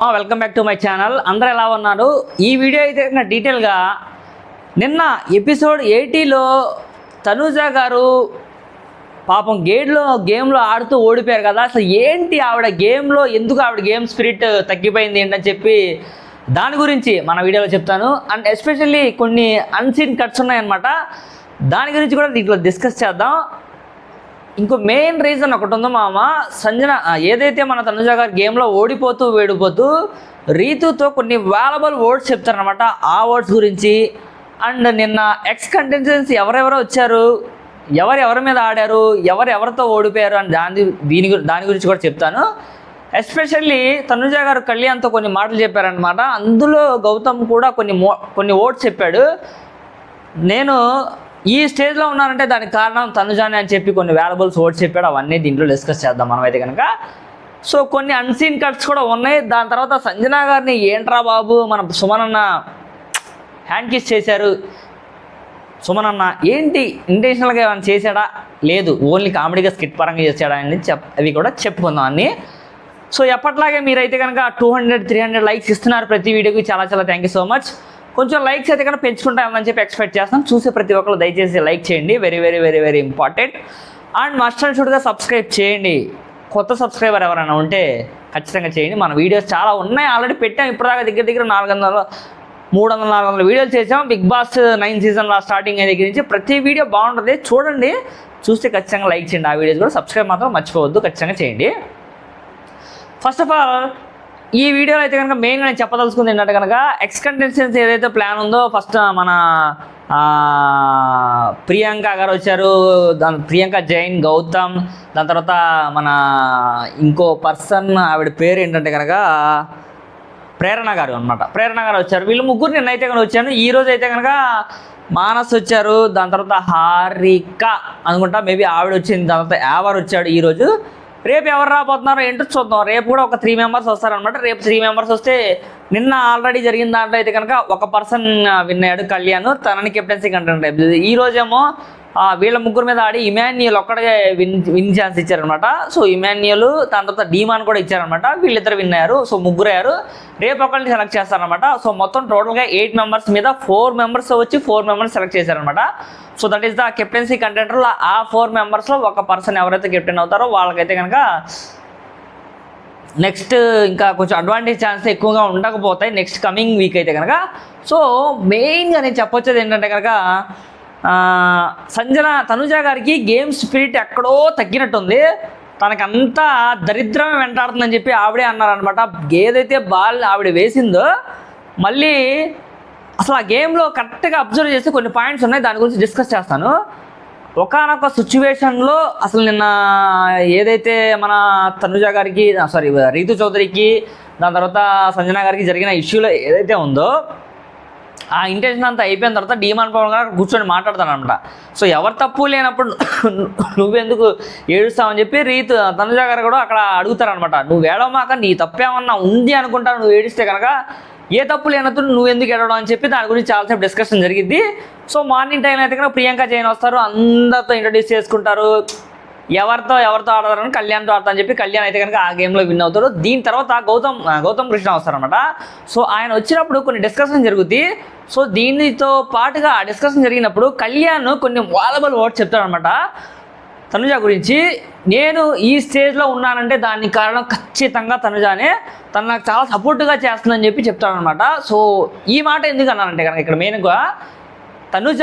Welcome back to my channel. అందరూ ఎలా ఉన్నారు? ఈ వీడియో అయితే డీటెయిల్గా నిన్న ఎపిసోడ్ 80లో తనూజ గారు పాపం గేమ్లో ఆడుతూ ఓడిపోయారు కదా. అసలు ఏంటి ఆవిడ గేమ్లో ఎందుకు ఆవిడ గేమ్ స్పిరిట్ తగ్గిపోయింది ఏంటని చెప్పి దాని గురించి మన వీడియోలో చెప్తాను. అండ్ ఎస్పెషల్లీ కొన్ని అన్సీన్ కట్స్ ఉన్నాయన్నమాట. దాని గురించి కూడా దీంట్లో డిస్కస్ చేద్దాం. ఇంకో మెయిన్ రీజన్ ఒకటి ఉందో మామ, సంజన ఏదైతే మన తనుజ గారు గేమ్లో ఓడిపోతూ రీతుతో కొన్ని వాల్యుబుల్ వర్డ్స్ చెప్తారనమాట. ఆ వర్డ్స్ గురించి అండ్ నిన్న ఎక్స్ కంటెస్టెంట్స్ ఎవరెవరో వచ్చారు, ఎవరి మీద ఆడారు, ఎవరితో ఓడిపోయారు అని దాని గురించి కూడా చెప్తాను. ఎస్పెషల్లీ తనుజ గారు కళ్యాణ్తో కొన్ని మాటలు చెప్పారనమాట. అందులో గౌతమ్ కూడా కొన్ని వర్డ్స్ చెప్పాడు. నేను ఈ స్టేజ్లో ఉన్నానంటే దానికి కారణం తనుజానే అని చెప్పి కొన్ని వాల్యుబుల్స్ వర్డ్స్ చెప్పాడు. అవన్నీ దీంట్లో డిస్కస్ చేద్దాం మనమైతే కనుక. సో కొన్ని అన్సీన్ కట్స్ కూడా ఉన్నాయి. దాని తర్వాత సంజన గారిని ఏంట్రా బాబు మన సుమన్ అన్న హ్యాండ్ కిస్ చేశారు, సుమన్ అన్న ఏంటి ఇంటెన్షనల్గా ఏమైనా చేశాడా, లేదు ఓన్లీ కామెడీగా స్కిట్ పరంగా చేశాడా అని అవి కూడా చెప్పుకుందాం అన్నీ. సో ఎప్పట్లాగే మీరైతే కనుక 200-300 లైక్స్ ఇస్తున్నారు ప్రతి వీడియోకి. చాలా థ్యాంక్ యూ సో మచ్. కొంచెం లైక్స్ అయితే కనుక పెంచుకుంటామని చెప్పి ఎక్స్పెక్ట్ చేస్తాం. చూసే ప్రతి ఒక్కరు దయచేసి లైక్ చేయండి, very important. And must and షుడ్గా సబ్స్క్రైబ్ చేయండి. కొత్త సబ్స్క్రైబర్ ఎవరైనా ఉంటే ఖచ్చితంగా చేయండి. మన వీడియోస్ చాలా ఉన్నాయి, ఆల్రెడీ పెట్టాం. ఇప్పటిదాకా దగ్గర 300-400 వీడియోలు చేసాం. బిగ్ బాస్ 9 సీజన్లో స్టార్టింగ్ దగ్గర నుంచి ప్రతి వీడియో బాగుంటుంది, చూడండి. చూస్తే ఖచ్చితంగా లైక్ చేయండి. ఆ వీడియోస్ కూడా సబ్స్క్రైబ్ మాత్రం మర్చిపోవద్దు, ఖచ్చితంగా చేయండి. ఫస్ట్ ఆఫ్ ఆల్ ఈ వీడియోలో అయితే కనుక మెయిన్గా నేను చెప్పదలుచుకుంది ఏంటంటే కనుక ఎక్స్ కంటెస్టెంట్స్ ఏదైతే ప్లాన్ ఉందో, ఫస్ట్ మన ప్రియాంక గారు వచ్చారు, ప్రియాంక జైన్, గౌతమ్, దాని తర్వాత మన ఇంకో పర్సన్ ఆవిడ పేరు ఏంటంటే కనుక ప్రేరణ గారు అనమాట. ప్రేరణ గారు వచ్చారు. వీళ్ళు ముగ్గురు నిన్నైతే కనుక వచ్చాను. ఈరోజు అయితే కనుక మానస్ వచ్చారు, దాని తర్వాత హారిక అనుకుంటా మేబీ ఆవిడ వచ్చింది, దాని తర్వాత యావర్ వచ్చాడు ఈరోజు. రేపు ఎవరు రాబోతున్నారో ఏంటో చూద్దాం. రేపు కూడా ఒక 3 మెంబర్స్ వస్తారనమాట. రేపు 3 మెంబర్స్ వస్తే నిన్న ఆల్రెడీ జరిగిన దాంట్లో అయితే కనుక ఒక పర్సన్ విన్ అయ్యాడు, కళ్యాణ్. తనని కెప్టెన్సీ కంటెంట్. ఈరోజేమో వీళ్ళ ముగ్గురు మీద ఆడి ఇమాన్యుయల్ ఒక్కడే విన్ ఛాన్స్ ఇచ్చారనమాట. సో ఇమాన్యుయల్, దాని తర్వాత డీమాన్ కూడా ఇచ్చారనమాట. వీళ్ళిద్దరు విన్ అయ్యారు. సో ముగ్గురు అయ్యారు. రేపు ఒకరిని సెలెక్ట్ చేస్తారనమాట. సో మొత్తం టోటల్గా 8 మెంబర్స్ మీద 4 మెంబర్స్ వచ్చి 4 మెంబర్స్ సెలెక్ట్ చేశారనమాట. So that is the captaincy కంటెంటర్లో ఆ 4 మెంబర్స్లో ఒక పర్సన్ ఎవరైతే కెప్టెన్ అవుతారో వాళ్ళకైతే కనుక నెక్స్ట్ ఇంకా కొంచెం అడ్వాంటేజ్ ఛాన్స్ ఎక్కువగా ఉండకపోతాయి నెక్స్ట్ కమింగ్ వీక్ అయితే కనుక. సో మెయిన్గా నేను చెప్పొచ్చేది ఏంటంటే కనుక తనుజ గారికి గేమ్ స్పిరిట్ ఎక్కడో తగ్గినట్టుంది. తనకంతా దరిద్రమే వెంటాడుతుందని చెప్పి ఆవిడే అన్నారనమాట. ఏదైతే బాల్ ఆవిడ వేసిందో మళ్ళీ అసలు ఆ గేమ్లో కరెక్ట్గా అబ్జర్వ్ చేసి కొన్ని పాయింట్స్ ఉన్నాయి, దాని గురించి డిస్కస్ చేస్తాను. ఒకానొక సిచ్యువేషన్లో అసలు నిన్న ఏదైతే మన తనుజ గారికి రీతు చౌదరికి, దాని తర్వాత సంజన గారికి జరిగిన ఇష్యూలో ఏదైతే ఉందో ఆ ఇంటెన్షన్ అంతా అయిపోయిన తర్వాత డీమాన్ పవన్ గారు కూర్చొని మాట్లాడతాను అనమాట. సో ఎవరు తప్పు లేనప్పుడు నువ్వెందుకు ఏడుస్తావని చెప్పి తనుజ గారు కూడా అక్కడ అడుగుతారనమాట. నువ్వు ఏడవమాక, నీ తప్పేమన్నా ఉంది అనుకుంటా, నువ్వు ఏడిస్తే కనుక ఏ తప్పు లేనప్పుడు నువ్వు ఎందుకు ఏడవడం అని చెప్పి దాని గురించి చాలాసేపు డిస్కషన్ జరిగింది. సో మార్నింగ్ టైంలో అయితే కనుక ప్రియాంక జైన్ వస్తారు, అందరితో ఇంట్రడ్యూస్ చేసుకుంటారు. ఎవరితో ఆడతారని కళ్యాణ్తో ఆడతా అని చెప్పి కళ్యాణ్ అయితే కనుక ఆ గేమ్లో విన్ అవుతారు. దీని తర్వాత గౌతమ్ కృష్ణ వస్తారనమాట. సో ఆయన వచ్చినప్పుడు కొన్ని డిస్కషన్ జరుగుతుంది. సో దీనితో పాటుగా ఆ డిస్కషన్ జరిగినప్పుడు కళ్యాణ్ కొన్ని వాల్యుబుల్ వర్డ్స్ చెప్తాడనమాట తనుజ గురించి. నేను ఈ స్టేజ్లో ఉన్నానంటే దానికి కారణం ఖచ్చితంగా తనుజానే, తను నాకు చాలా సపోర్ట్గా చేస్తుందని చెప్పి చెప్తాడనమాట. సో ఈ మాట ఎందుకు అన్నానంటే కనుక ఇక్కడ మెయిన్గా తనుజ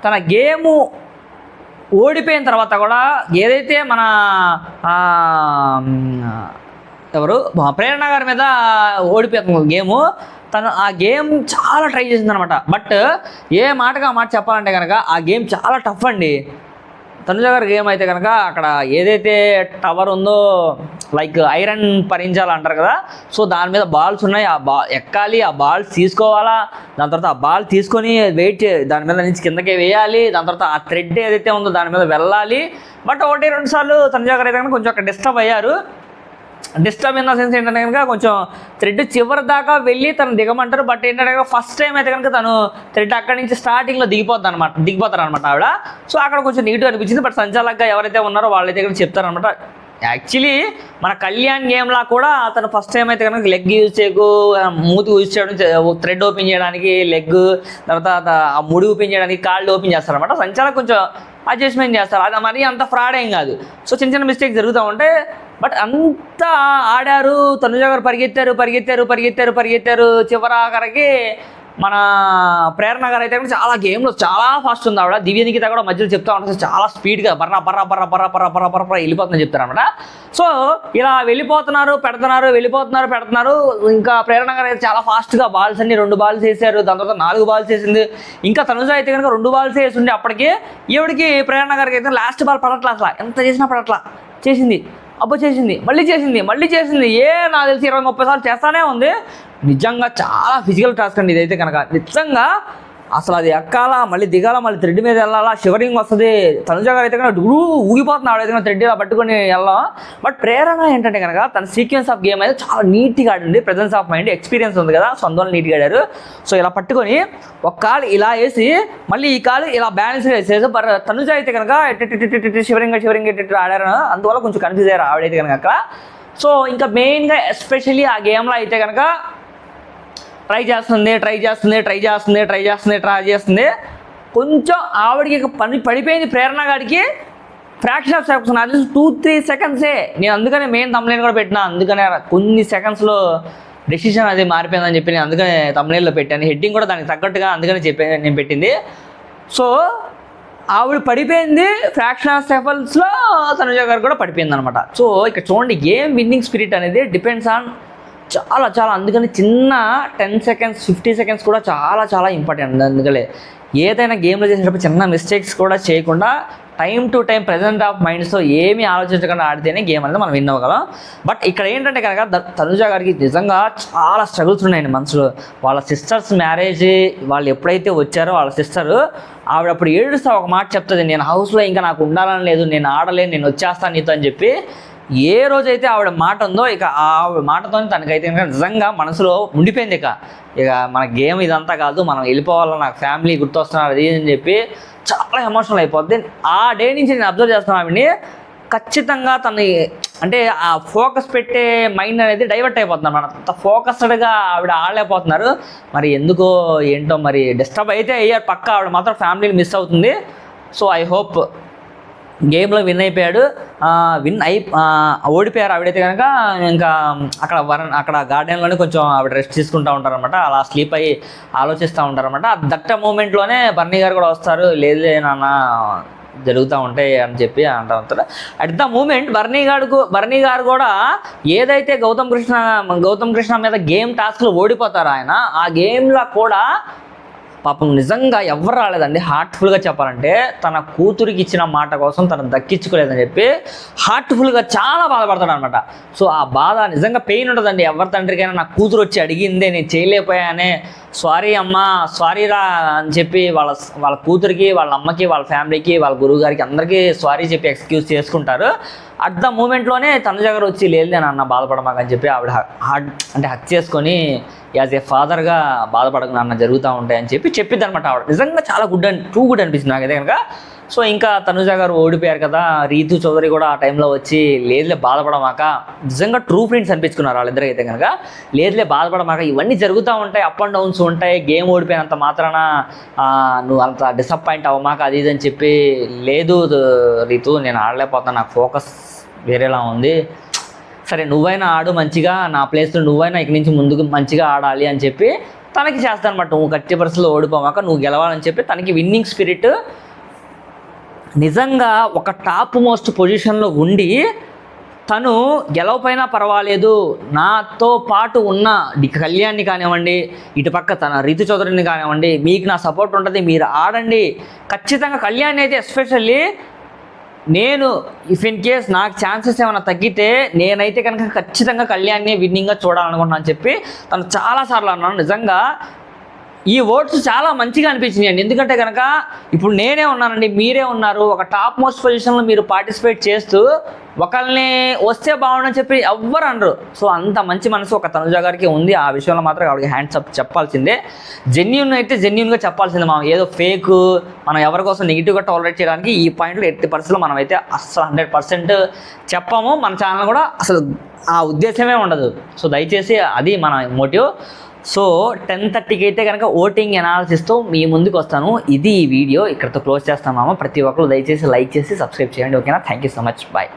తన గేము ఓడిపోయిన తర్వాత కూడా ఏదైతే మన ప్రేరణ గారి మీద ఓడిపోతుంది గేము, తను ఆ గేమ్ చాలా ట్రై చేసిందనమాట. బట్ ఏ మాటగా మాట చెప్పాలంటే కనుక ఆ గేమ్ చాలా టఫ్ అండి. తనుజ గారి గేమ్ అయితే కనుక అక్కడ ఏదైతే టవర్ ఉందో లైక్ ఐరన్ పరించాలి అంటారు కదా. సో దాని మీద బాల్స్ ఉన్నాయి, ఆ ఎక్కాలి, ఆ బాల్స్ తీసుకోవాలా, దాని తర్వాత ఆ బాల్ తీసుకొని దాని మీద నుంచి కిందకే వేయాలి, దాని తర్వాత ఆ థ్రెడ్ ఏదైతే ఉందో దాని మీద వెళ్ళాలి. బట్ 1-2 సార్లు తనుజ గారు అయితే కనుక కొంచెం అక్కడ డిస్టర్బ్ అయ్యారు. డిస్టర్బ్ ఇన్ ద సెన్స్ ఏంటంటే కనుక కొంచెం థ్రెడ్ చివరి దాకా వెళ్ళి తను దిగమంటారు. బట్ ఏంటంటే ఫస్ట్ టైం అయితే కనుక తను థ్రెడ్ అక్కడి నుంచి స్టార్టింగ్లో దిగిపోతారనమాట ఆవిడ. సో అక్కడ కొంచెం నెగిటివ్ అనిపించింది. బట్ సంచాలకుగా ఎవరైతే ఉన్నారో వాళ్ళైతే కనుక చెప్తారనమాట యాక్చువల్లీ మన కళ్యాణ్ గేమ్లా కూడా అతను ఫస్ట్ టైం అయితే కనుక లెగ్ యూజ్ చేయకు, మూతి యూజ్ చేయడం, థ్రెడ్ ఓపెన్ చేయడానికి లెగ్, తర్వాత ఆ ముడి ఓపెన్ చేయడానికి కాళ్ళు ఓపెన్ చేస్తారనమాట. సంచాలక్ కొంచెం అడ్జస్ట్మెంట్ చేస్తారు, అది మరీ అంత ఫ్రాడ్ ఏం కాదు. సో చిన్న చిన్న మిస్టేక్స్ జరుగుతూ ఉంటాయి. బట్ అంతా ఆడారు, తనుజ గారు పరిగెత్తారు చివరాఖరికి మన ప్రేరణ గారు అయితే చాలా గేమ్లో చాలా ఫాస్ట్ ఉంది ఆవిడ. దివ్య నిఖిత కూడా మధ్యలో చెప్తా ఉంటుంది చాలా స్పీడ్గా బర్ర వెళ్ళిపోతుందని చెప్తారనమాట. సో ఇలా వెళ్ళిపోతున్నారు పెడుతున్నారు. ఇంకా ప్రేరణ గారు అయితే చాలా ఫాస్ట్గా బాల్స్ అన్ని 2 బాల్స్ వేసారు, దాని తర్వాత 4 బాల్స్ వేసింది. ఇంకా తనుజ అయితే కనుక 2 బాల్స్ వేసింది. అప్పటికి ఈవిడికి ప్రేరణ గారికి అయితే లాస్ట్ బాల్ పడట్లా, అసలు ఎంత చేసినా పడట్లా. చేసింది, మళ్ళీ చేసింది. నాకు తెలిసి 20-30 సార్లు చేస్తానే ఉంది. నిజంగా చాలా ఫిజికల్ టాస్క్ అండి ఇదైతే కనుక. నిజంగా అసలు అది ఎక్కాలా, మళ్ళీ దిగాల, మళ్ళీ థ్రెడ్ మీద వెళ్ళాలా, షివరింగ్ వస్తుంది. తనుజ గారు అయితే కనుక ఊగిపోతుంది ఆవిడైతే కనుక థ్రెడ్ ఇలా పట్టుకొని వెళ్ళాం. బట్ ప్రేరణ ఏంటంటే కనుక తన సీక్వెన్స్ ఆఫ్ గేమ్ అయితే చాలా నీట్గా ఆడింది. ప్రెజెన్స్ ఆఫ్ మైండ్, ఎక్స్పీరియన్స్ ఉంది కదా, సో అందువల్ల నీట్గా ఆడారు. సో ఇలా పట్టుకొని ఒక కాలు ఇలా వేసి మళ్ళీ ఈ కాలు ఇలా బ్యాలెన్స్ వేసేసి తనుజ అయితే కనుక షివరింగ్ ఆడారు. అందువల్ల కొంచెం కన్ఫ్యూజ్ అయ్యారు ఆవిడైతే కనుక అక్కడ. సో ఇంకా మెయిన్గా ఎస్పెషల్లీ ఆ గేమ్లో అయితే కనుక ట్రై చేస్తుంది. కొంచెం ఆవిడకి పడిపోయింది ప్రేరణ గారికి. ఫ్రాక్షన్ ఆఫ్ సెకండ్స్, అది 2-3 సెకండ్సే. నేను అందుకనే మెయిన్ తమ్నేల్ కూడా పెట్టినా. అందుకనే కొన్ని సెకండ్స్లో డెసిషన్ అది మారిపోయిందని చెప్పి నేను అందుకనే తమ్నేల్లో పెట్టాను. హెడ్డింగ్ కూడా దానికి తగ్గట్టుగా అందుకనే నేను పెట్టింది. సో ఆవిడ పడిపోయింది, ఫ్రాక్షన్ ఆఫ్ సెకండ్స్లో తనుజ గారు కూడా పడిపోయింది అనమాట. సో ఇక్కడ చూడండి, గేమ్ విన్నింగ్ స్పిరిట్ అనేది డిపెండ్స్ ఆన్ చాలా. అందుకని చిన్న 10 సెకండ్స్ 50 సెకండ్స్ కూడా చాలా ఇంపార్టెంట్. అందుకనే ఏదైనా గేమ్లో చేసేటప్పుడు చిన్న మిస్టేక్స్ కూడా చేయకుండా time to time present of మైండ్స్తో ఏమీ ఆలోచించకుండా ఆడితేనే గేమ్ అనేది మనం విన్ అవ్వగలం. బట్ ఇక్కడ ఏంటంటే కనుక తనుజ గారికి నిజంగా చాలా స్ట్రగుల్స్ ఉన్నాయండి మనసులో. వాళ్ళ సిస్టర్స్ మ్యారేజ్ వాళ్ళు ఎప్పుడైతే వచ్చారో వాళ్ళ సిస్టరు ఆవిడ అప్పుడు ఏడుస్తా ఒక మాట చెప్తుంది, నేను హౌస్లో ఇంకా నాకు ఉండాలని లేదు, నేను ఆడలేను, నేను వచ్చేస్తాను నీతో అని చెప్పి. ఏ రోజైతే ఆవిడ మాట ఉందో ఇక ఆవిడ మాటతో తనకైతే నిజంగా మనసులో ఉండిపోయింది. ఇక మన గేమ్ ఇదంతా కాదు, మనం వెళ్ళిపోవాలని నాకు ఫ్యామిలీ గుర్తొస్తున్నారు అది అని చెప్పి చాలా ఎమోషనల్ అయిపోద్ది. ఆ డే నుంచి నేను అబ్జర్వ్ చేస్తున్నాను ఆవిడని. ఖచ్చితంగా తన అంటే ఆ ఫోకస్ పెట్టే మైండ్ అనేది డైవర్ట్ అయిపోతుంది అన్నమాట. అంత ఫోకస్డ్గా ఆవిడ ఆడలేకపోతున్నారు. మరి ఎందుకో ఏంటో మరి డిస్టర్బ్ అయితే అయ్యారు పక్క. ఆవిడ మాత్రం ఫ్యామిలీని మిస్ అవుతుంది. సో ఐ హోప్ గేమ్లో విన్ అయిపోయాడు. ఓడిపోయారు ఆవిడైతే కనుక. ఇంకా అక్కడ గార్డెన్లోనే కొంచెం ఆవిడ రెస్ట్ తీసుకుంటూ ఉంటారనమాట. అలా స్లీప్ అయ్యి ఆలోచిస్తూ ఉంటారనమాట. దట్ట మూమెంట్లోనే బర్నీ గారు కూడా వస్తారు, లేదు నాన్న జరుగుతూ ఉంటాయి అని చెప్పి అంటూ ఉంటారు. అట్ ద మూమెంట్ బర్నీ గారు కూడా ఏదైతే గౌతమ్ కృష్ణ మీద గేమ్ టాస్క్లో ఓడిపోతారో ఆయన, ఆ గేమ్లో కూడా పాపం నిజంగా ఎవరు రాలేదండి. హార్ట్ఫుల్గా చెప్పాలంటే తన కూతురికి ఇచ్చిన మాట కోసం తను దక్కించుకోలేదని చెప్పి హార్ట్ఫుల్గా చాలా బాధపడతాడు అనమాట. సో ఆ బాధ నిజంగా పెయిన్ ఉంటుందండి ఎవరి తండ్రికైనా. నా కూతురు వచ్చి అడిగిందే, నేను చేయలేకపోయానే, సారీ అమ్మా, సారీరా అని చెప్పి వాళ్ళ కూతురికి, వాళ్ళ అమ్మకి, వాళ్ళ ఫ్యామిలీకి, వాళ్ళ గురువు గారికి అందరికీ సారీ చెప్పి ఎక్స్క్యూజ్ చేసుకుంటారు. అట్ ద మూమెంట్లోనే తనుజ గారు వచ్చి లేదు నాన్న బాధపడమాకని చెప్పి ఆవిడ హక్ చేసుకొని యాజ్ ఏ ఫాదర్గా బాధపడక నాన్న జరుగుతూ ఉంటాయి అని చెప్పిద్ది అనమాట ఆవిడ. నిజంగా చాలా టూ గుడ్ అనిపిస్తుంది నాకైతే కనుక. సో ఇంకా తనుజ గారు ఓడిపోయారు కదా, రీతు చౌదరి కూడా ఆ టైంలో వచ్చి లేదులే బాధపడమాక, నిజంగా ట్రూ ఫ్రెండ్స్ అనిపించుకున్నారు వాళ్ళిద్దరు అయితే కనుక. లేదులే బాధపడమాక, ఇవన్నీ జరుగుతూ ఉంటాయి, అప్ అండ్ డౌన్స్ ఉంటాయి, గేమ్ ఓడిపోయినంత మాత్రాన నువ్వు అంత డిసప్పాయింట్ అవ్వమాక అది ఇది అని చెప్పి, లేదు రీతు నేను ఆడలేకపోతాను, నాకు ఫోకస్ వేరేలా ఉంది, సరే నువ్వైనా ఆడు మంచిగా, నా ప్లేస్లో నువ్వైనా ఇక్కడి నుంచి ముందుకు మంచిగా ఆడాలి అని చెప్పి తనకి చేస్తానమాట. నువ్వు 30% ఓడిపోమాక నువ్వు గెలవాలని చెప్పి తనకి విన్నింగ్ స్పిరిట్. నిజంగా ఒక టాప్ మోస్ట్ పొజిషన్లో ఉండి తను గెలవపోయినా పర్వాలేదు, నాతో పాటు ఉన్న కళ్యాణ్ని కానివ్వండి, ఇటుపక్క తన రీతు చౌదరిని కానివ్వండి, మీకు నా సపోర్ట్ ఉంటుంది, మీరు ఆడండి ఖచ్చితంగా. కళ్యాణ్ అయితే ఎస్పెషల్లీ నేను ఇఫ్ ఇన్ కేస్ నాకు ఛాన్సెస్ ఏమైనా తగ్గితే నేనైతే కనుక ఖచ్చితంగా కళ్యాణ్ని విన్నింగ్గా చూడాలనుకుంటున్నాను అని చెప్పి తను చాలాసార్లు అన్నాను. నిజంగా ఈ వర్డ్స్ చాలా మంచిగా అనిపించినాయి అండి. ఎందుకంటే కనుక ఇప్పుడు నేనే ఉన్నానండి, మీరే ఉన్నారు, ఒక టాప్ మోస్ట్ పొజిషన్లో మీరు పార్టిసిపేట్ చేస్తూ ఒకళ్ళని వస్తే బాగుండని చెప్పి ఎవ్వరు అనరు. సో అంత మంచి మనసు ఒక తనుజ గారికి ఉంది. ఆ విషయంలో మాత్రం ఆవిడకి హ్యాండ్స్ అప్ చెప్పాల్సిందే. జెన్యున్ అయితే జెన్యున్గా చెప్పాల్సిందే. మనం ఏదో ఫేక్ మనం ఎవరి కోసం నెగిటివ్గా టాలరేట్ చేయడానికి ఈ పాయింట్లో ఎట్టి పరిస్థితుల్లో మనం అయితే అసలు 100% చెప్పాము. మన ఛానల్ కూడా అసలు ఆ ఉద్దేశమే ఉండదు. సో దయచేసి అది మన మోటివ్. సో 10:30కి అయితే కనుక ఓటింగ్ అనాలిసిస్తో మీ ముందుకు వస్తాను. ఇది ఈ వీడియో ఇక్కడితో క్లోజ్ చేస్తాం. ప్రతి ఒక్కరు దయచేసి లైక్ చేసి సబ్స్క్రైబ్ చేయండి. ఓకేనా? Thank you so much. Bye.